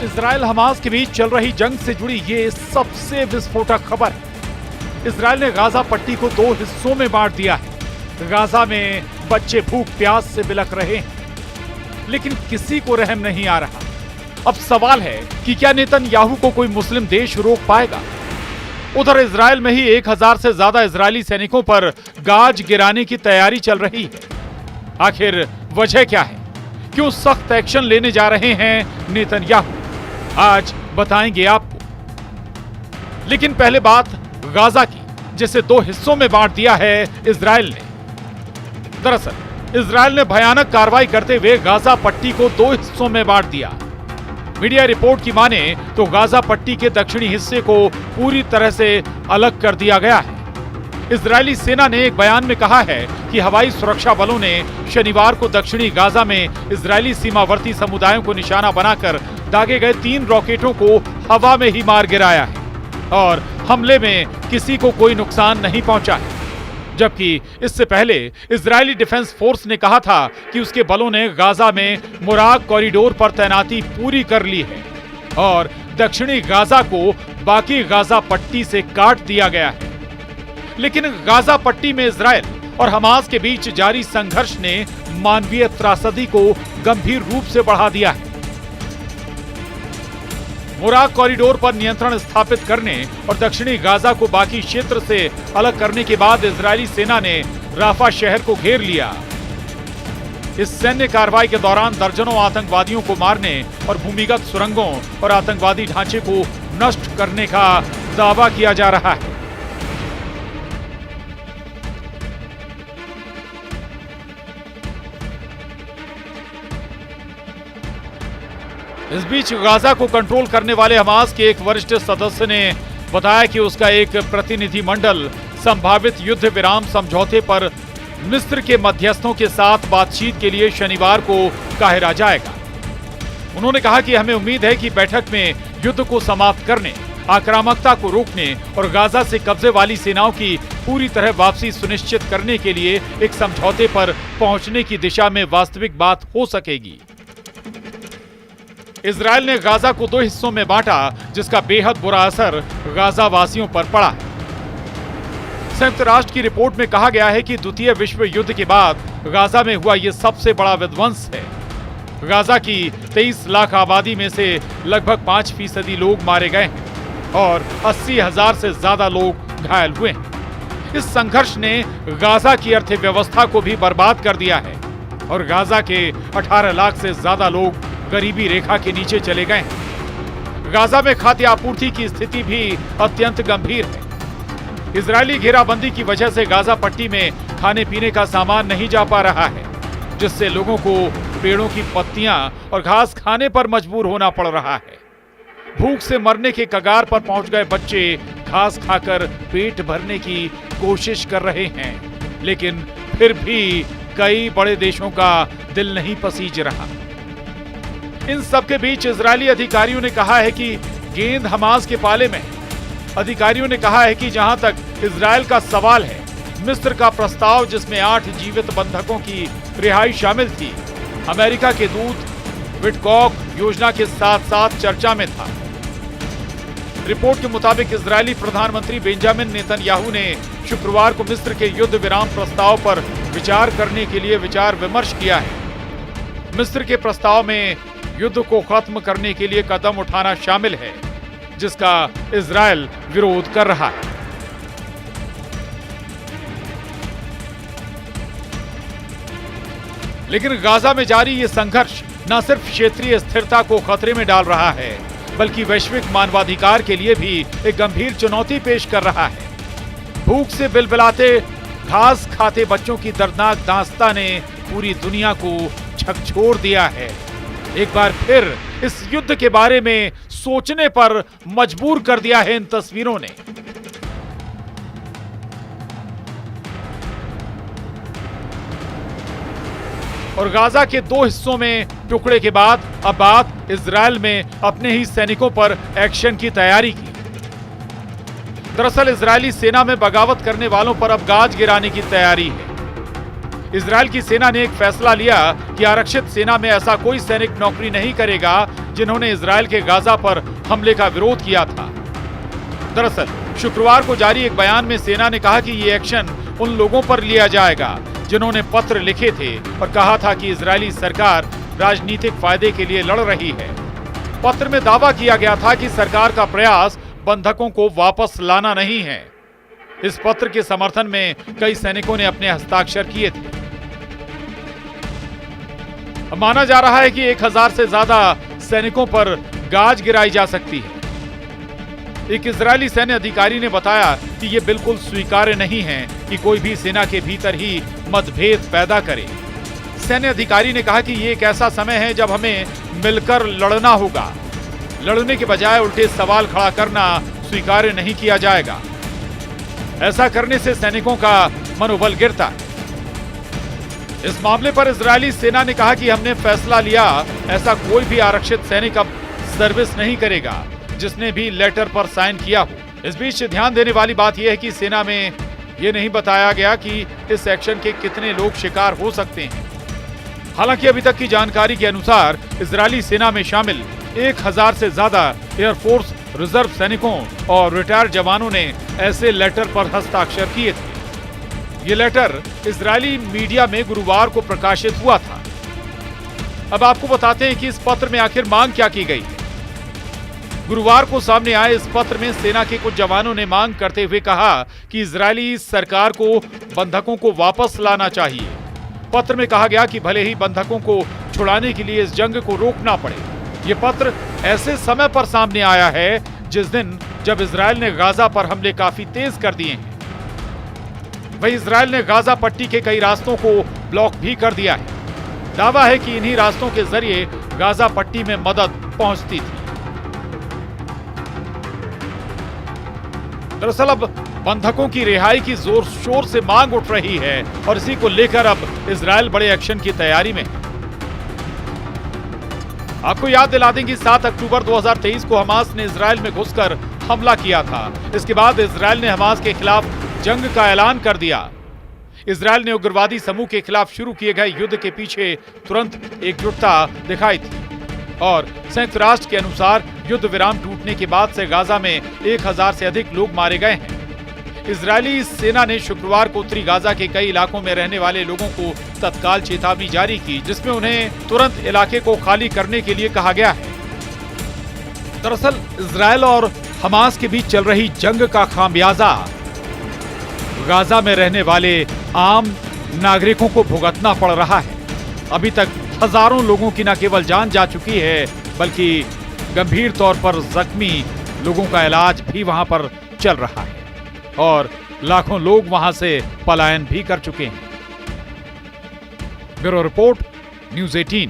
Israel Hamas के बीच चल रही जंग से जुड़ी ये सबसे विस्फोटक खबर है। इजराइल ने गाजा पट्टी को 2 हिस्सों में बांट दिया है। गाजा में बच्चे भूख प्यास से बिलख रहे हैं, लेकिन किसी को रहम नहीं आ रहा। अब सवाल है कि क्या नेतन्याहू को कोई मुस्लिम देश रोक पाएगा? उधर इजराइल में ही 1000 से ज्यादा इजरायली सैनिकों पर गाज गिराने की तैयारी चल रही है। आखिर वजह क्या है? क्यों सख्त एक्शन लेने जा रहे हैं नेतन्याहू? आज बताएंगे आपको। लेकिन पहले बात गाजा की, जिसे 2 हिस्सों में बांट दिया है इजराइल ने। दरअसल इजराइल ने भयानक कार्रवाई करते हुए गाजा पट्टी को 2 हिस्सों में बांट दिया। मीडिया रिपोर्ट की माने तो गाजा पट्टी के दक्षिणी हिस्से को पूरी तरह से अलग कर दिया गया है। इजरायली सेना ने एक बयान में कहा है कि हवाई सुरक्षा बलों ने शनिवार को दक्षिणी गाजा में इजरायली सीमावर्ती समुदायों को निशाना बनाकर दागे गए 3 रॉकेटों को हवा में ही मार गिराया है और हमले में किसी को कोई नुकसान नहीं पहुंचा है। जबकि इससे पहले इजरायली डिफेंस फोर्स ने कहा था कि उसके बलों ने गाजा में मुराग कॉरिडोर पर तैनाती पूरी कर ली है और दक्षिणी गाजा को बाकी गाजा पट्टी से काट दिया गया है। लेकिन गाजा पट्टी में इजराइल और हमास के बीच जारी संघर्ष ने मानवीय त्रासदी को गंभीर रूप से बढ़ा दिया है। मुराग कॉरिडोर पर नियंत्रण स्थापित करने और दक्षिणी गाजा को बाकी क्षेत्र से अलग करने के बाद इजरायली सेना ने राफा शहर को घेर लिया। इस सैन्य कार्रवाई के दौरान दर्जनों आतंकवादियों को मारने और भूमिगत सुरंगों और आतंकवादी ढांचे को नष्ट करने का दावा किया जा रहा है। इस बीच गाजा को कंट्रोल करने वाले हमास के एक वरिष्ठ सदस्य ने बताया कि उसका एक प्रतिनिधिमंडल संभावित युद्ध विराम समझौते पर मिस्र के मध्यस्थों के साथ बातचीत के लिए शनिवार को काहिरा जाएगा। उन्होंने कहा कि हमें उम्मीद है कि बैठक में युद्ध को समाप्त करने, आक्रामकता को रोकने और गाजा से कब्जे वाली सेनाओं की पूरी तरह वापसी सुनिश्चित करने के लिए एक समझौते पर पहुंचने की दिशा में वास्तविक बात हो सकेगी। इजराइल ने गाजा को 2 हिस्सों में बांटा, जिसका बेहद बुरा असर गाजा वासियों पर पड़ा। संयुक्त राष्ट्र की रिपोर्ट में कहा गया है कि द्वितीय विश्व युद्ध के बाद गाजा में हुआ यह सबसे बड़ा विध्वंस है। गाजा की 23 लाख आबादी में से लगभग 5% लोग मारे गए हैं और 80,000 से ज्यादा लोग घायल हुए हैं। इस संघर्ष ने गाजा की अर्थव्यवस्था को भी बर्बाद कर दिया है और गाजा के 18 लाख से ज्यादा लोग गरीबी रेखा के नीचे चले गए हैं। गाजा में खाद्य आपूर्ति की स्थिति भी अत्यंत गंभीर है। इजरायली घेराबंदी की वजह से गाजा पट्टी में खाने पीने का सामान नहीं जा पा रहा है, जिससे लोगों को पेड़ों की पत्तियां और घास खाने पर मजबूर होना पड़ रहा है। भूख से मरने के कगार पर पहुंच गए बच्चे घास खाकर पेट भरने की कोशिश कर रहे हैं, लेकिन फिर भी कई बड़े देशों का दिल नहीं पसीज रहा। इन सब के बीच इजरायली अधिकारियों ने कहा है कि गेंद हमास के पाले में है। अधिकारियों ने कहा है कि जहां तक इजरायल का सवाल है, मिस्र का प्रस्ताव जिसमें 8 जीवित बंधकों की रिहाई शामिल थी, अमेरिका के दूत विटकॉक योजना के साथ साथ चर्चा में था। रिपोर्ट के मुताबिक इजरायली प्रधानमंत्री बेंजामिन नेतन्याहू ने शुक्रवार को मिस्र के युद्ध विराम प्रस्ताव पर विचार करने के लिए विचार विमर्श किया है। मिस्र के प्रस्ताव में युद्ध को खत्म करने के लिए कदम उठाना शामिल है, जिसका इजरायल विरोध कर रहा है। लेकिन गाजा में जारी ये संघर्ष न सिर्फ क्षेत्रीय स्थिरता को खतरे में डाल रहा है, बल्कि वैश्विक मानवाधिकार के लिए भी एक गंभीर चुनौती पेश कर रहा है। भूख से बिलबिलाते घास खाते बच्चों की दर्दनाक दास्तां ने पूरी दुनिया को झकझोर दिया है। एक बार फिर इस युद्ध के बारे में सोचने पर मजबूर कर दिया है इन तस्वीरों ने। और गाजा के 2 हिस्सों में टुकड़े के बाद अब बात इजरायल में अपने ही सैनिकों पर एक्शन की तैयारी की। दरअसल इजरायली सेना में बगावत करने वालों पर अब गाज गिराने की तैयारी है। इजरायल की सेना ने एक फैसला लिया कि आरक्षित सेना में ऐसा कोई सैनिक नौकरी नहीं करेगा जिन्होंने इजरायल के गाजा पर हमले का विरोध किया था। दरअसल शुक्रवार को जारी एक बयान में सेना ने कहा कि ये एक्शन उन लोगों पर लिया जाएगा जिन्होंने पत्र लिखे थे और कहा था कि इजरायली सरकार राजनीतिक फायदे के लिए लड़ रही है। पत्र में दावा किया गया था कि सरकार का प्रयास बंधकों को वापस लाना नहीं है। इस पत्र के समर्थन में कई सैनिकों ने अपने हस्ताक्षर किए थे। माना जा रहा है कि 1000 से ज्यादा सैनिकों पर गाज गिराई जा सकती है। एक इजरायली सैन्य अधिकारी ने बताया कि यह बिल्कुल स्वीकार्य नहीं है कि कोई भी सेना के भीतर ही मतभेद पैदा करे। सैन्य अधिकारी ने कहा कि यह एक ऐसा समय है जब हमें मिलकर लड़ना होगा। लड़ने के बजाय उल्टे सवाल खड़ा करना स्वीकार्य नहीं किया जाएगा। ऐसा करने से सैनिकों का मनोबल गिरता है। इस मामले पर इजरायली सेना ने कहा कि हमने फैसला लिया, ऐसा कोई भी आरक्षित सैनिक अब सर्विस नहीं करेगा जिसने भी लेटर पर साइन किया हो। इस बीच ध्यान देने वाली बात यह है कि सेना में यह नहीं बताया गया कि इस एक्शन के कितने लोग शिकार हो सकते हैं। हालांकि अभी तक की जानकारी के अनुसार इजरायली सेना में शामिल 1000 से ज्यादा एयरफोर्स रिजर्व सैनिकों और रिटायर्ड जवानों ने ऐसे लेटर पर हस्ताक्षर किए थे। ये लेटर इजरायली मीडिया में गुरुवार को प्रकाशित हुआ था। अब आपको बताते हैं कि इस पत्र में आखिर मांग क्या की गई है। गुरुवार को सामने आए इस पत्र में सेना के कुछ जवानों ने मांग करते हुए कहा कि इजरायली सरकार को बंधकों को वापस लाना चाहिए। पत्र में कहा गया कि भले ही बंधकों को छुड़ाने के लिए इस जंग को रोकना पड़े। ये पत्र ऐसे समय पर सामने आया है जिस दिन जब इजरायल ने गाजा पर हमले काफी तेज कर दिए हैं। वहीं इजरायल ने गाजा पट्टी के कई रास्तों को ब्लॉक भी कर दिया है। दावा है कि इन्हीं रास्तों के जरिए गाजा पट्टी में मदद पहुंचती थी। दरअसल अब बंधकों की रिहाई की जोर शोर से मांग उठ रही है और इसी को लेकर अब इजरायल बड़े एक्शन की तैयारी में है। आपको याद दिला दें कि 7 अक्टूबर 2023 को हमास ने इजरायल में घुसकर हमला किया था। इसके बाद इजरायल ने हमास के खिलाफ जंग का ऐलान कर दिया। इजरायल ने उग्रवादी समूह के खिलाफ शुरू किए गए युद्ध के पीछे तुरंत एकजुटता दिखाई थी और संयुक्त राष्ट्र के अनुसार युद्ध विराम टूटने के बाद से गाजा में 1000 से अधिक लोग मारे गए हैं। इजरायली सेना ने शुक्रवार को उत्तरी गाजा के कई इलाकों में रहने वाले लोगों को तत्काल चेतावनी जारी की, जिसमें उन्हें तुरंत इलाके को खाली करने के लिए कहा गया है। दरअसल इजरायल और हमास के बीच चल रही जंग का खामियाजा गाजा में रहने वाले आम नागरिकों को भुगतना पड़ रहा है। अभी तक हजारों लोगों की न केवल जान जा चुकी है बल्कि गंभीर तौर पर जख्मी लोगों का इलाज भी वहां पर चल रहा है और लाखों लोग वहां से पलायन भी कर चुके हैं। Bureau report, news 18।